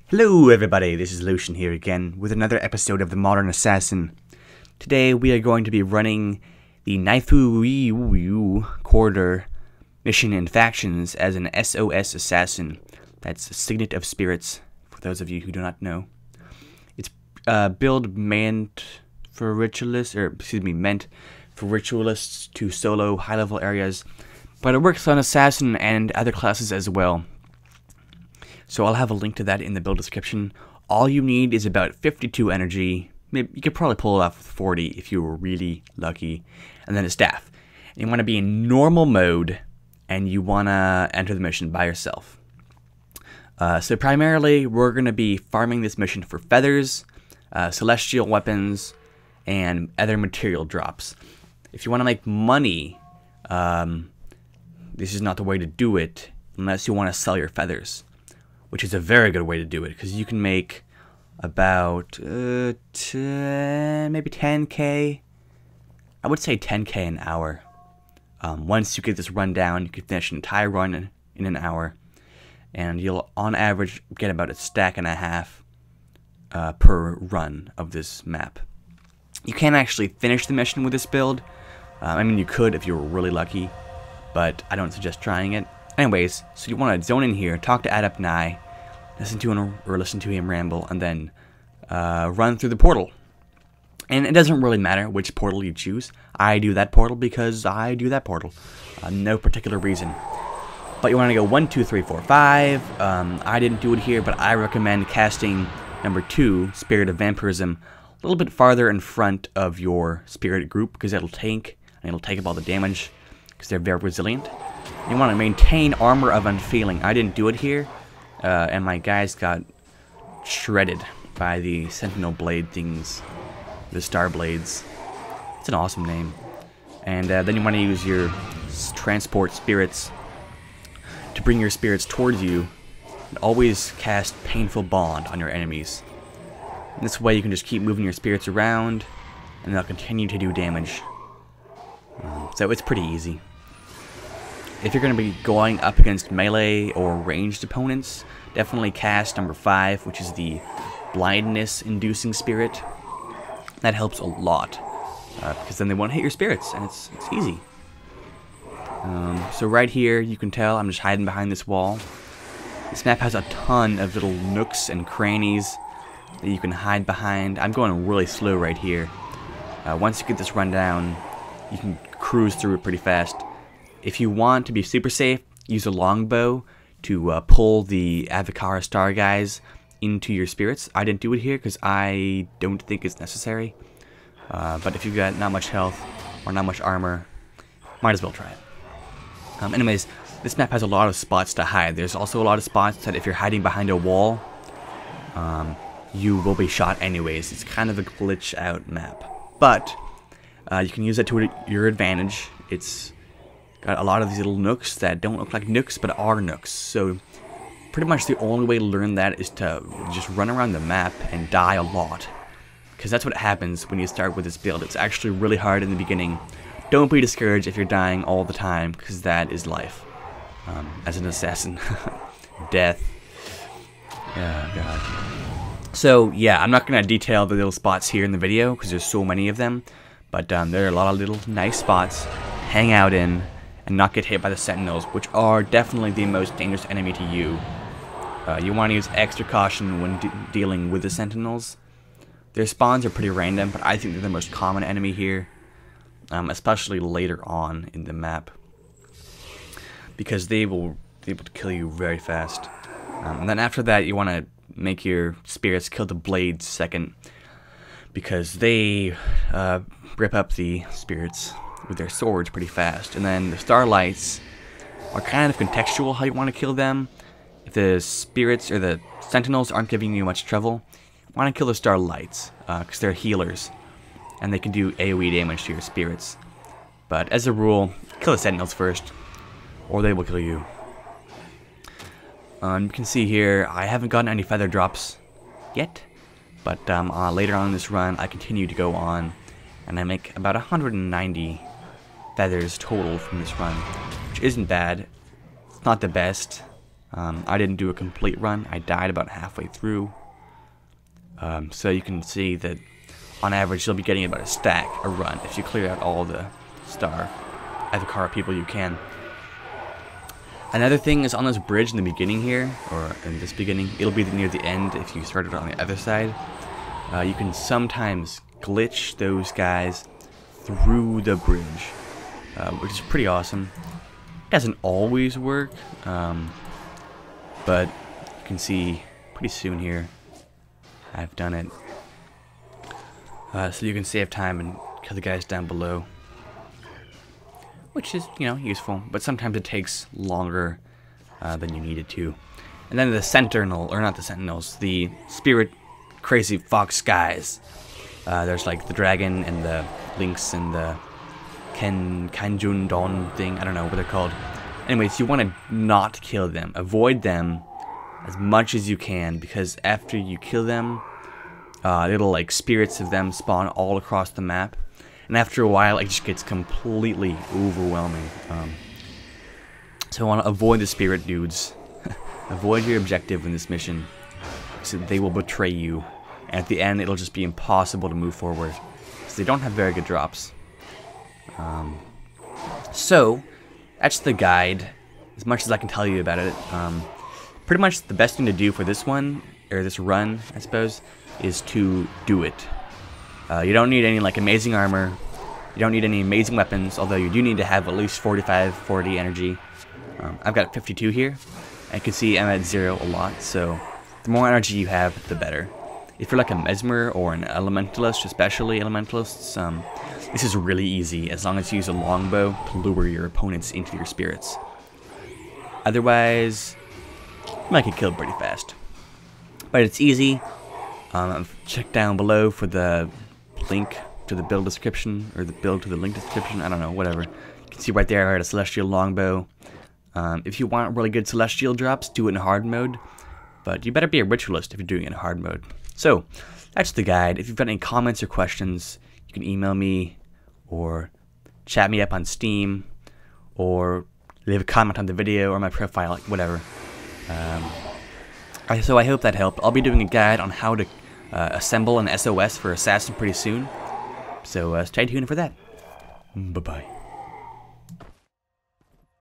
Hello everybody, this is Loshon here again with another episode of The Modern Assassin. Today we are going to be running the Naifu Corridor mission in factions as an SOS Assassin. That's Signet of Spirits, for those of you who do not know. It's build meant for ritualists to solo high-level areas, but it works on Assassin and other classes as well. So I'll have a link to that in the build description. All you need is about 52 energy. Maybe you could probably pull it off with 40 if you were really lucky. And then a staff. And you want to be in normal mode, and you want to enter the mission by yourself. So primarily, we're going to be farming this mission for feathers, celestial weapons, and other material drops. If you want to make money, this is not the way to do it unless you want to sell your feathers, which is a very good way to do it, because you can make about maybe 10k. I would say 10k an hour. Once you get this run down, you can finish an entire run in an hour, and you'll on average get about a stack and a half per run of this map. You can't actually finish the mission with this build. I mean, you could if you were really lucky, but I don't suggest trying it. Anyways, so you want to zone in here, talk to Adept Nye, listen to him ramble, and then run through the portal. And it doesn't really matter which portal you choose. I do that portal because I do that portal. No particular reason. But you want to go 1, 2, 3, 4, 5. I didn't do it here, but I recommend casting number 2, Spirit of Vampirism, a little bit farther in front of your spirit group, because it'll tank, and it'll take up all the damage, because they're very resilient. You want to maintain Armor of Unfeeling. I didn't do it here, and my guys got shredded by the Sentinel Blade things, the Star Blades. It's an awesome name. And then you want to use your Transport Spirits to bring your spirits towards you, and always cast Painful Bond on your enemies. And this way you can just keep moving your spirits around, and they'll continue to do damage. So it's pretty easy. If you're going to be going up against melee or ranged opponents, definitely cast number 5, which is the blindness-inducing spirit. That helps a lot, because then they won't hit your spirits, and it's easy. So right here, you can tell I'm just hiding behind this wall. This map has a ton of little nooks and crannies that you can hide behind. I'm going really slow right here. Once you get this run down, you can cruise through it pretty fast. If you want to be super safe, use a longbow to pull the Avikara Star guys into your spirits. I didn't do it here because I don't think it's necessary. But if you've got not much health or not much armor, might as well try it. Anyways, this map has a lot of spots to hide. There's also a lot of spots that if you're hiding behind a wall, you will be shot anyways. It's kind of a glitch out map. But you can use that to your advantage. It's got a lot of these little nooks that don't look like nooks, but are nooks. So pretty much the only way to learn that is to just run around the map and die a lot, because that's what happens when you start with this build. It's actually really hard in the beginning. Don't be discouraged if you're dying all the time, because that is life as an assassin. Death. Oh god. So yeah, I'm not going to detail the little spots here in the video because there's so many of them, but there are a lot of little nice spots hang out in and not get hit by the Sentinels, which are definitely the most dangerous enemy to you. You want to use extra caution when dealing with the Sentinels. Their spawns are pretty random, but I think they're the most common enemy here, especially later on in the map, because they will be able to kill you very fast. And then after that, you want to make your spirits kill the blades second, because they rip up the spirits with their swords pretty fast. And then the starlights are kind of contextual how you want to kill them. If the spirits or the sentinels aren't giving you much trouble, you want to kill the starlights, because they're healers and they can do AoE damage to your spirits. But as a rule, kill the sentinels first, or they will kill you. You can see here, I haven't gotten any feather drops yet, but later on in this run, I continue to go on, and I make about 190 feathers total from this run, which isn't bad. It's not the best, I didn't do a complete run. I died about halfway through. So you can see that on average you'll be getting about a stack a run if you clear out all the star Kara people you can. Another thing is on this bridge in the beginning here, or in this beginning, it'll be near the end if you started on the other side. You can sometimes glitch those guys through the bridge, which is pretty awesome. It doesn't always work, but you can see pretty soon here I've done it. So you can save time and kill the guys down below, which is, useful, but sometimes it takes longer than you need it to. And then the sentinel, or not the sentinels, the spirit crazy fox guys. There's like the dragon and the lynx and the Kanjun Don thing, I don't know what they're called. Anyways, you want to not kill them. Avoid them as much as you can, because after you kill them, little like spirits of them spawn all across the map. And after a while, it just gets completely overwhelming. So I want to avoid the spirit dudes. Avoid your objective in this mission, so they will betray you. And at the end, it'll just be impossible to move forward, because they don't have very good drops. So, that's the guide, as much as I can tell you about it. Pretty much the best thing to do for this one, or this run, I suppose, is to do it. You don't need any like amazing armor, you don't need any amazing weapons, although you do need to have at least 40 energy. I've got 52 here, and you can see I'm at 0 a lot, so the more energy you have, the better. If you're like a mesmer or an elementalist, especially elementalists, this is really easy as long as you use a longbow to lure your opponents into your spirits. Otherwise, you might get killed pretty fast. But it's easy. Check down below for the link to the build description, or the build to the link description, I don't know, whatever. You can see right there I had a celestial longbow. If you want really good celestial drops, do it in hard mode. But you better be a ritualist if you're doing it in hard mode. So, that's the guide. If you've got any comments or questions, you can email me, or chat me up on Steam, or leave a comment on the video or my profile, like whatever. So I hope that helped. I'll be doing a guide on how to assemble an SOS for Assassin pretty soon. So stay tuned for that. Bye-bye.